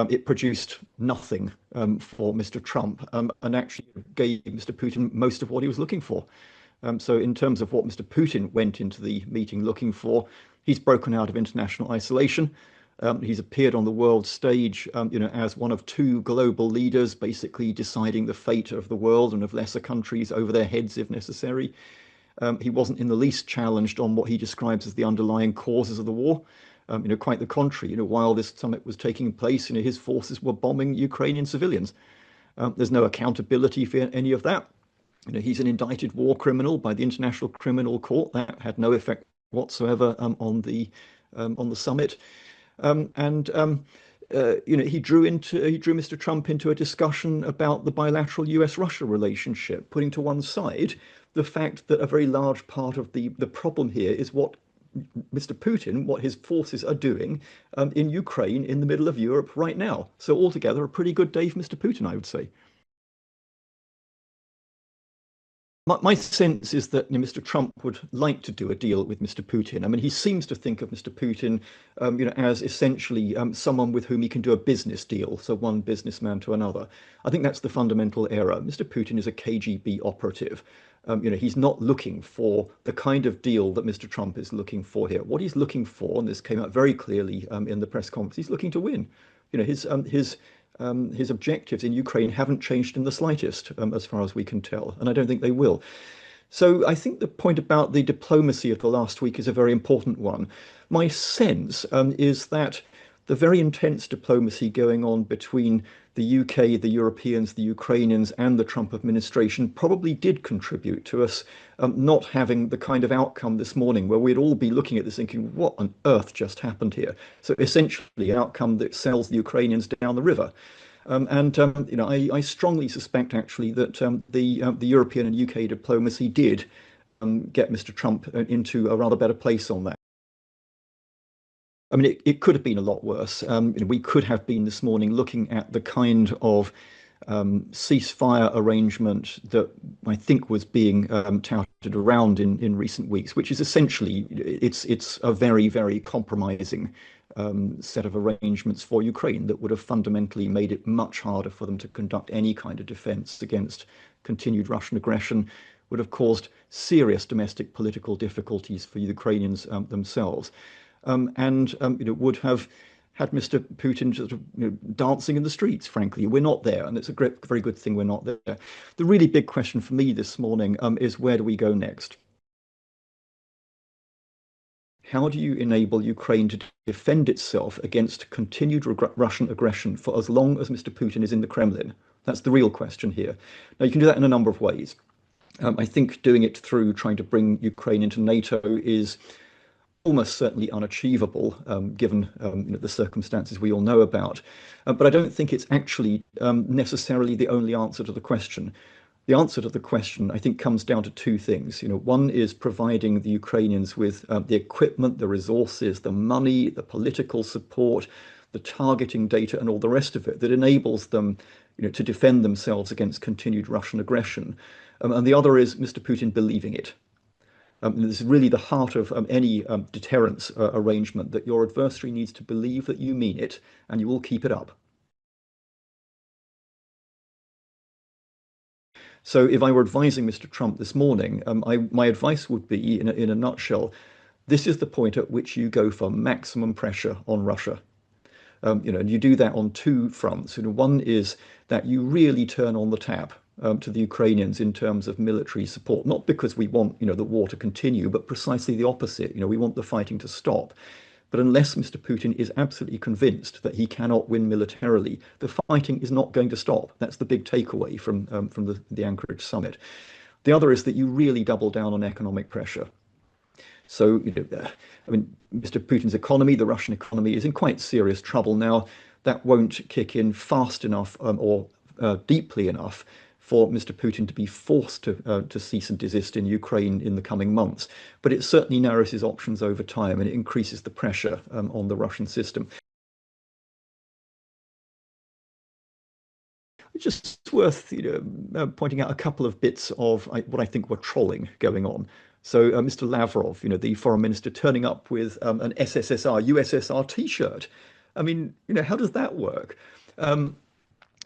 it produced nothing for Mr. Trump and actually gave Mr. Putin most of what he was looking for. So in terms of what Mr. Putin went into the meeting looking for, he's broken out of international isolation. He's appeared on the world stage, as one of two global leaders, basically deciding the fate of the world and of lesser countries over their heads if necessary. He wasn't in the least challenged on what he describes as the underlying causes of the war. Quite the contrary. While this summit was taking place, his forces were bombing Ukrainian civilians. There's no accountability for any of that. He's an indicted war criminal by the International Criminal Court. That had no effect whatsoever on the summit. He drew Mr. Trump into a discussion about the bilateral U.S. Russia relationship, putting to one side the fact that a very large part of the problem here is what Mr. Putin, what his forces are doing in Ukraine, in the middle of Europe right now. So altogether, a pretty good day for Mr. Putin, I would say. My sense is that Mr. Trump would like to do a deal with Mr. Putin. I mean, he seems to think of Mr. Putin, as essentially someone with whom he can do a business deal, so one businessman to another. I think that's the fundamental error. Mr. Putin is a KGB operative. He's not looking for the kind of deal that Mr. Trump is looking for here. What he's looking for, and this came out very clearly in the press conference, he's looking to win. His objectives in Ukraine haven't changed in the slightest, as far as we can tell, and I don't think they will. So I think the point about the diplomacy of the last week is a very important one. My sense is that the very intense diplomacy going on between the UK, the Europeans, the Ukrainians, and the Trump administration probably did contribute to us not having the kind of outcome this morning where we'd all be looking at this thinking, what on earth just happened here? So essentially, an outcome that sells the Ukrainians down the river. I strongly suspect actually that the European and UK diplomacy did get Mr. Trump into a rather better place on that. I mean, it could have been a lot worse. We could have been this morning looking at the kind of ceasefire arrangement that I think was being touted around in recent weeks, which is essentially it's a very, very compromising set of arrangements for Ukraine that would have fundamentally made it much harder for them to conduct any kind of defense against continued Russian aggression, would have caused serious domestic political difficulties for Ukrainians themselves. Would have had Mr. Putin sort of dancing in the streets, frankly. We're not there, and it's a very good thing we're not there. The really big question for me this morning is where do we go next? How do you enable Ukraine to defend itself against continued Russian aggression for as long as Mr. Putin is in the Kremlin? That's the real question here. Now, you can do that in a number of ways. I think doing it through trying to bring Ukraine into NATO is almost certainly unachievable, given the circumstances we all know about. But I don't think it's actually necessarily the only answer to the question. The answer to the question, I think, comes down to two things. One is providing the Ukrainians with the equipment, the resources, the money, the political support, the targeting data, and all the rest of it that enables them, to defend themselves against continued Russian aggression. And the other is Mr. Putin believing it. This is really the heart of any deterrence arrangement, that your adversary needs to believe that you mean it and you will keep it up. So if I were advising Mr. Trump this morning, my advice would be, in a nutshell, this is the point at which you go for maximum pressure on Russia. And you do that on two fronts. One is that you really turn on the tap to the Ukrainians in terms of military support, not because we want, the war to continue, but precisely the opposite. We want the fighting to stop. But unless Mr. Putin is absolutely convinced that he cannot win militarily, the fighting is not going to stop. That's the big takeaway from the Anchorage summit. The other is that you really double down on economic pressure. So, Mr. Putin's economy, the Russian economy, is in quite serious trouble now. That won't kick in fast enough or deeply enough for Mr. Putin to be forced to cease and desist in Ukraine in the coming months. But it certainly narrows his options over time, and it increases the pressure on the Russian system. It's just worth pointing out a couple of bits of what I think were trolling going on. So Mr. Lavrov, the foreign minister, turning up with an USSR t-shirt. I mean, how does that work? Um,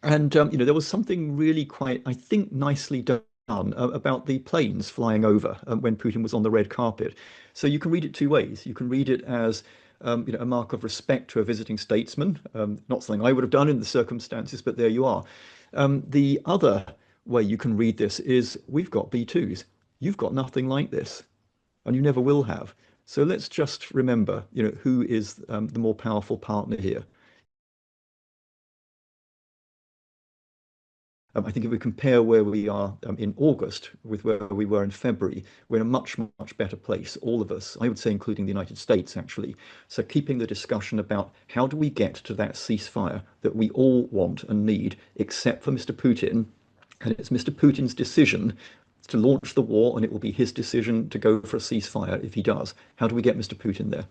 and there was something really quite, I think, nicely done about the planes flying over when Putin was on the red carpet. So you can read it two ways. You can read it as a mark of respect to a visiting statesman, not something I would have done in the circumstances, but there you are. The other way you can read this is we've got B2s. You've got nothing like this, and you never will have. So let's just remember, who is the more powerful partner here. I think if we compare where we are in August with where we were in February, we're in a much, much better place, all of us, I would say, including the United States, actually. So keeping the discussion about how do we get to that ceasefire that we all want and need, except for Mr. Putin. And it's Mr. Putin's decision to launch the war, and it will be his decision to go for a ceasefire if he does. How do we get Mr. Putin there?